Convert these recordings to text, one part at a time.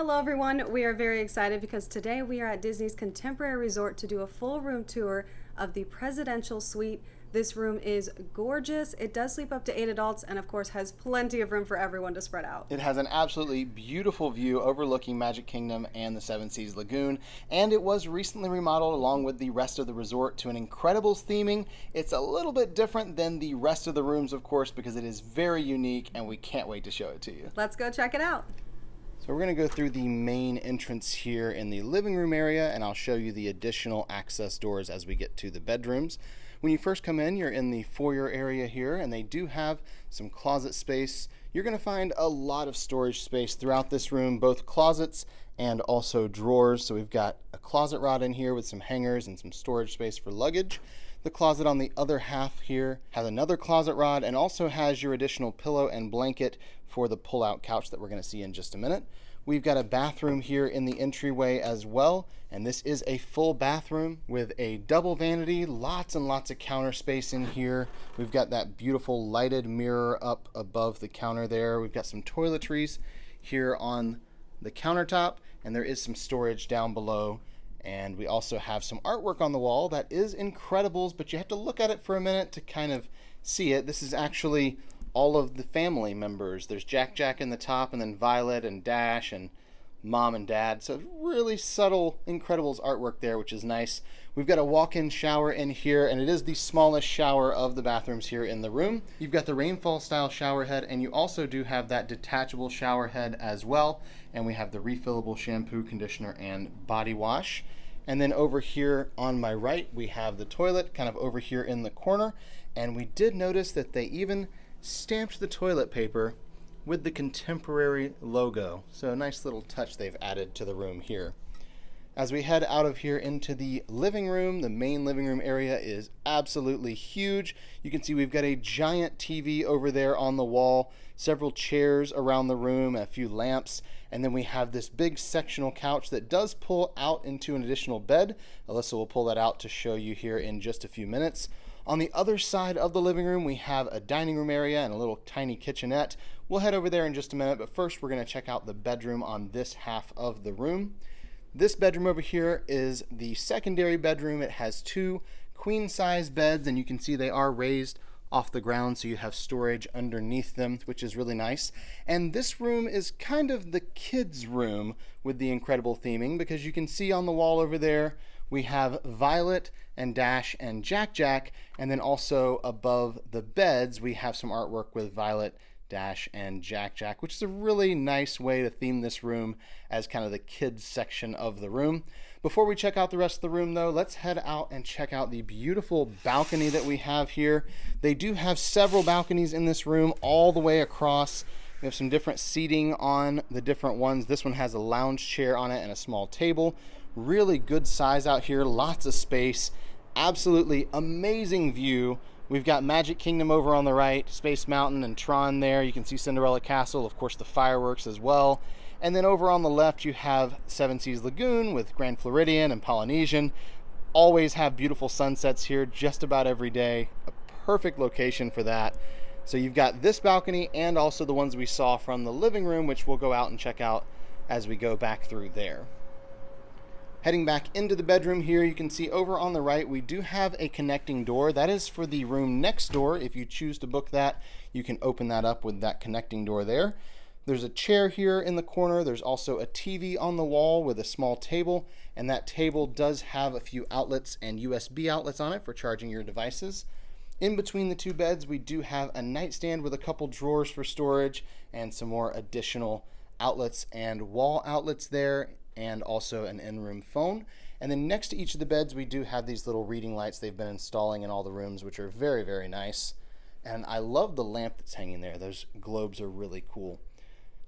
Hello everyone, we are very excited because today we are at Disney's Contemporary Resort to do a full room tour of the Presidential Suite. This room is gorgeous. It does sleep up to 8 adults and of course has plenty of room for everyone to spread out. It has an absolutely beautiful view overlooking Magic Kingdom and the Seven Seas Lagoon, and it was recently remodeled along with the rest of the resort to an Incredibles theming. It's a little bit different than the rest of the rooms, of course, because it is very unique and we can't wait to show it to you. Let's go check it out. So we're going to go through the main entrance here in the living room area, and I'll show you the additional access doors as we get to the bedrooms. When you first come in, you're in the foyer area here, and they do have some closet space. You're going to find a lot of storage space throughout this room, both closets and also drawers. So we've got a closet rod in here with some hangers and some storage space for luggage. The closet on the other half here has another closet rod and also has your additional pillow and blanket for the pull-out couch that we're going to see in just a minute. We've got a bathroom here in the entryway as well, and this is a full bathroom with a double vanity, lots and lots of counter space in here. We've got that beautiful lighted mirror up above the counter there. We've got some toiletries here on the countertop, and there is some storage down below. And we also have some artwork on the wall that is Incredibles, but you have to look at it for a minute to kind of see it. This is actually all of the family members. There's Jack in the top, and then Violet and Dash and Mom and Dad. So really subtle Incredibles artwork there, which is nice. We've got a walk-in shower in here, and it is the smallest shower of the bathrooms here in the room. You've got the rainfall style shower head, and you also do have that detachable shower head as well. And we have the refillable shampoo, conditioner, and body wash. And then over here on my right, we have the toilet kind of over here in the corner. And we did notice that they even stamped the toilet paper with the Contemporary logo. So a nice little touch they've added to the room here. As we head out of here into the living room, the main living room area is absolutely huge. You can see we've got a giant TV over there on the wall, several chairs around the room, a few lamps, and then we have this big sectional couch that does pull out into an additional bed. Alyssa will pull that out to show you here in just a few minutes. On the other side of the living room, we have a dining room area and a little tiny kitchenette. We'll head over there in just a minute, but first we're going to check out the bedroom on this half of the room. This bedroom over here is the secondary bedroom. It has two queen-size beds, and you can see they are raised off the ground, so you have storage underneath them, which is really nice. And this room is kind of the kids' room with the Incredible theming, because you can see on the wall over there, we have Violet and Dash and Jack, and then also above the beds, we have some artwork with Violet, Dash, and Jack, which is a really nice way to theme this room as kind of the kids section of the room. Before we check out the rest of the room though, let's head out and check out the beautiful balcony that we have here. They do have several balconies in this room all the way across. We have some different seating on the different ones. This one has a lounge chair on it and a small table. Really good size out here, lots of space, absolutely amazing view. We've got Magic Kingdom over on the right, Space Mountain and Tron there. You can see Cinderella Castle, of course the fireworks as well. And then over on the left you have Seven Seas Lagoon with Grand Floridian and Polynesian. Always have beautiful sunsets here just about every day. A perfect location for that. So you've got this balcony and also the ones we saw from the living room, which we'll go out and check out as we go back through there. Heading back into the bedroom here, you can see over on the right, we do have a connecting door. That is for the room next door. If you choose to book that, you can open that up with that connecting door there. There's a chair here in the corner. There's also a TV on the wall with a small table, and that table does have a few outlets and USB outlets on it for charging your devices. In between the two beds, we do have a nightstand with a couple drawers for storage and some more additional outlets and wall outlets there, and also an in-room phone. And then next to each of the beds, we do have these little reading lights they've been installing in all the rooms, which are very, very nice. And I love the lamp that's hanging there. Those globes are really cool.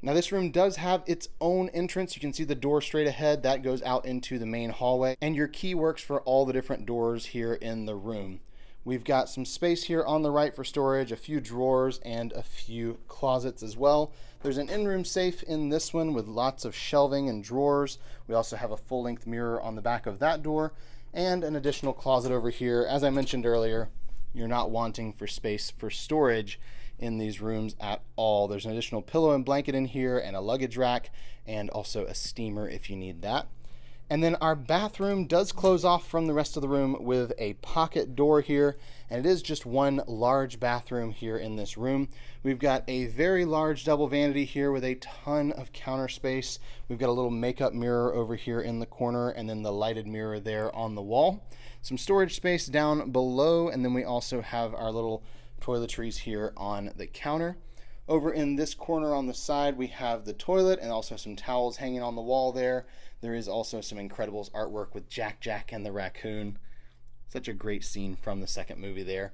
Now this room does have its own entrance. You can see the door straight ahead. That goes out into the main hallway. And your key works for all the different doors here in the room. We've got some space here on the right for storage, a few drawers, and a few closets as well. There's an in-room safe in this one with lots of shelving and drawers. We also have a full-length mirror on the back of that door, and an additional closet over here. As I mentioned earlier, you're not wanting for space for storage in these rooms at all. There's an additional pillow and blanket in here, and a luggage rack, and also a steamer if you need that. And then our bathroom does close off from the rest of the room with a pocket door here, and it is just one large bathroom here in this room. We've got a very large double vanity here with a ton of counter space. We've got a little makeup mirror over here in the corner, and then the lighted mirror there on the wall. Some storage space down below, and then we also have our little toiletries here on the counter. Over in this corner on the side, we have the toilet and also some towels hanging on the wall there. There is also some Incredibles artwork with Jack and the raccoon. Such a great scene from the second movie there.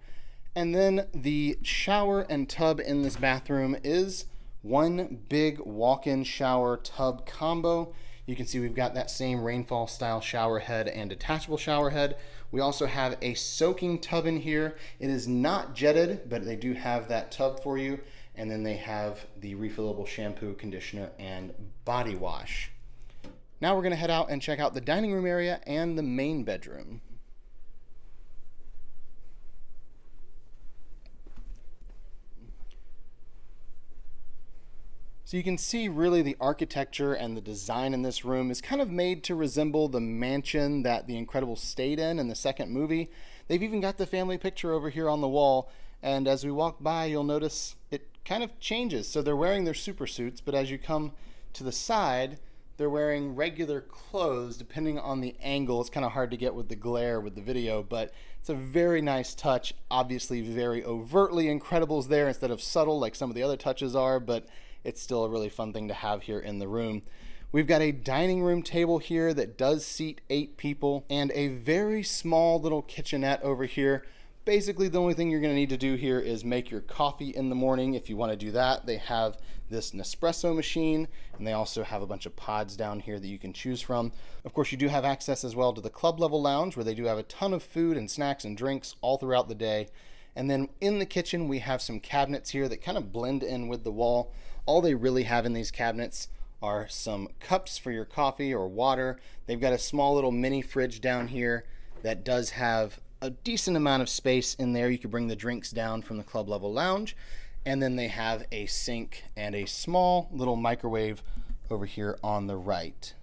And then the shower and tub in this bathroom is one big walk-in shower tub combo. You can see we've got that same rainfall style shower head and detachable shower head. We also have a soaking tub in here. It is not jetted, but they do have that tub for you. And then they have the refillable shampoo, conditioner, and body wash. Now we're going to head out and check out the dining room area and the main bedroom. So you can see really the architecture and the design in this room is kind of made to resemble the mansion that the Incredibles stayed in the second movie. They've even got the family picture over here on the wall, and as we walk by you'll notice it kind of changes. So they're wearing their super suits, but as you come to the side, they're wearing regular clothes depending on the angle. It's kind of hard to get with the glare with the video, but it's a very nice touch. Obviously very overtly Incredibles there instead of subtle like some of the other touches are, but it's still a really fun thing to have here in the room. We've got a dining room table here that does seat 8 people and a very small little kitchenette over here. Basically, the only thing you're going to need to do here is make your coffee in the morning. If you want to do that, they have this Nespresso machine, and they also have a bunch of pods down here that you can choose from. Of course, you do have access as well to the club level lounge, where they do have a ton of food and snacks and drinks all throughout the day. And then in the kitchen, we have some cabinets here that kind of blend in with the wall. All they really have in these cabinets are some cups for your coffee or water. They've got a small little mini fridge down here that does have a decent amount of space in there. You could bring the drinks down from the club level lounge. And then they have a sink and a small little microwave over here on the right.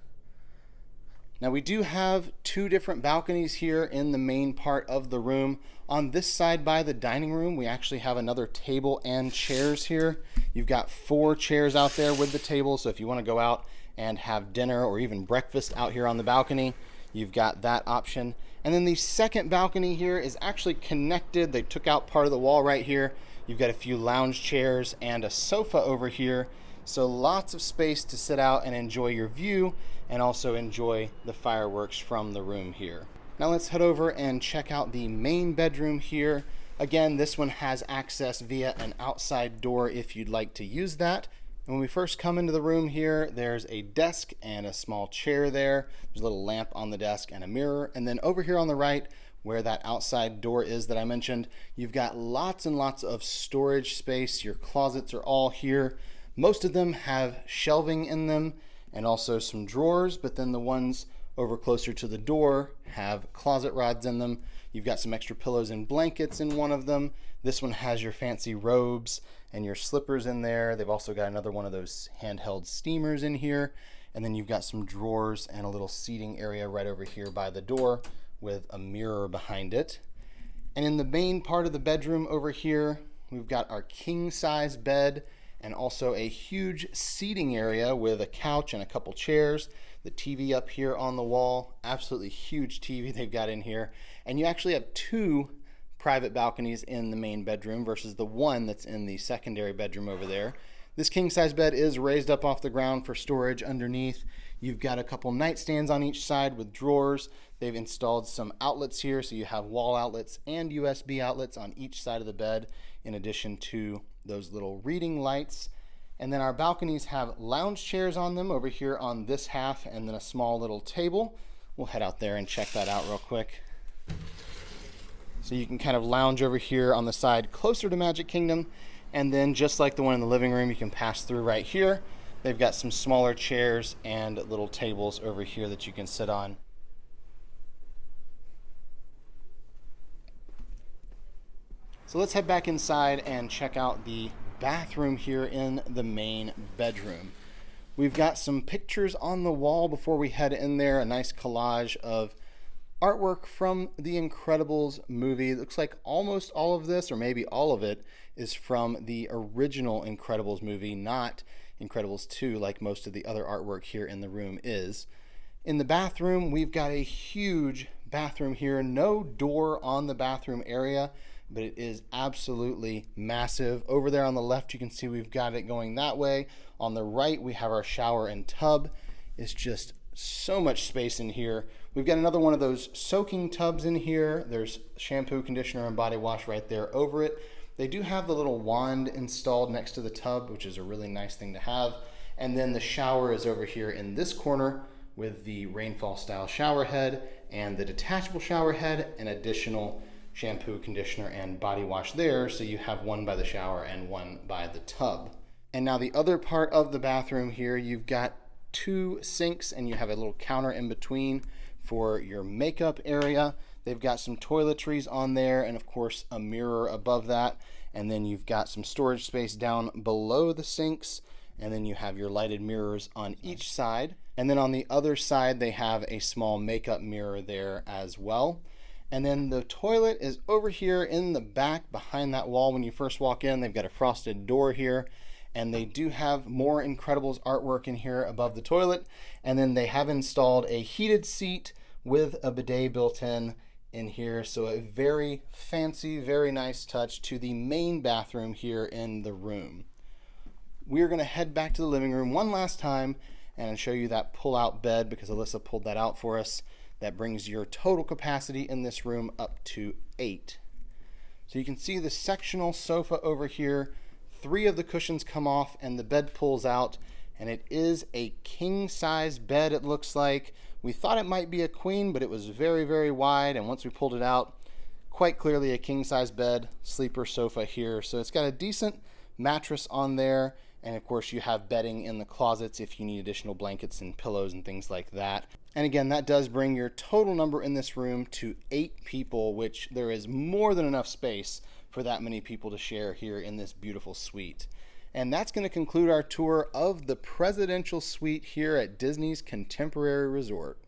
Now we do have 2 different balconies here in the main part of the room. On this side by the dining room, we actually have another table and chairs here. You've got 4 chairs out there with the table, so if you want to go out and have dinner or even breakfast out here on the balcony, you've got that option. And then the second balcony here is actually connected. They took out part of the wall right here. You've got a few lounge chairs and a sofa over here. So lots of space to sit out and enjoy your view and also enjoy the fireworks from the room here. Now let's head over and check out the main bedroom here. Again, this one has access via an outside door if you'd like to use that. When we first come into the room here, there's a desk and a small chair there. There's a little lamp on the desk and a mirror. And then over here on the right, where that outside door is that I mentioned, you've got lots and lots of storage space. Your closets are all here. Most of them have shelving in them and also some drawers, but then the ones over closer to the door have closet rods in them. You've got some extra pillows and blankets in one of them. This one has your fancy robes and your slippers in there. They've also got another one of those handheld steamers in here. And then you've got some drawers and a little seating area right over here by the door with a mirror behind it. And in the main part of the bedroom over here, we've got our king size bed and also a huge seating area with a couch and a couple chairs. The TV up here on the wall, absolutely huge TV they've got in here. And you actually have 2 private balconies in the main bedroom versus the one that's in the secondary bedroom over there. This king size bed is raised up off the ground for storage underneath. You've got a couple nightstands on each side with drawers. They've installed some outlets here, so you have wall outlets and USB outlets on each side of the bed, in addition to those little reading lights. And then our balconies have lounge chairs on them over here on this half, and then a small little table. We'll head out there and check that out real quick. So you can kind of lounge over here on the side closer to Magic Kingdom, and then just like the one in the living room, you can pass through right here. They've got some smaller chairs and little tables over here that you can sit on. So let's head back inside and check out the bathroom here in the main bedroom. We've got some pictures on the wall before we head in there, a nice collage of artwork from the Incredibles movie. It looks like almost all of this, or maybe all of it, is from the original Incredibles movie, not Incredibles 2 like most of the other artwork here in the room is. In the bathroom, we've got a huge bathroom here. No door on the bathroom area, but it is absolutely massive. Over there on the left, you can see we've got it going that way. On the right, we have our shower and tub. It's just so much space in here. We've got another one of those soaking tubs in here. There's shampoo, conditioner, and body wash right there over it. They do have the little wand installed next to the tub, which is a really nice thing to have. And then the shower is over here in this corner with the rainfall style shower head and the detachable shower head and additional shampoo, conditioner, and body wash there, so you have one by the shower and one by the tub. And now the other part of the bathroom here, you've got 2 sinks and you have a little counter in between for your makeup area. They've got some toiletries on there and of course a mirror above that, and then you've got some storage space down below the sinks, and then you have your lighted mirrors on each side. And then on the other side they have a small makeup mirror there as well. And then the toilet is over here in the back behind that wall. When you first walk in, they've got a frosted door here, and they do have more Incredibles artwork in here above the toilet. And then they have installed a heated seat with a bidet built in here. So a very fancy, very nice touch to the main bathroom here in the room. We're gonna head back to the living room one last time and show you that pull-out bed, because Alyssa pulled that out for us. That brings your total capacity in this room up to 8. So you can see the sectional sofa over here. 3 of the cushions come off and the bed pulls out, and it is a king size bed, it looks like. We thought it might be a queen, but it was very, very wide, and once we pulled it out, quite clearly a king size bed, sleeper sofa here. So it's got a decent mattress on there, and of course you have bedding in the closets if you need additional blankets and pillows and things like that. And again, that does bring your total number in this room to 8 people, which there is more than enough space for that many people to share here in this beautiful suite. And that's going to conclude our tour of the presidential suite here at Disney's Contemporary Resort.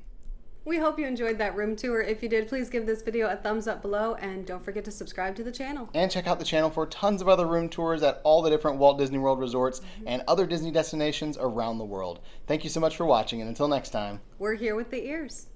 We hope you enjoyed that room tour. If you did, please give this video a thumbs up below, and don't forget to subscribe to the channel. And check out the channel for tons of other room tours at all the different Walt Disney World resorts and other Disney destinations around the world. Thank you so much for watching, and until next time. We're here with the ears.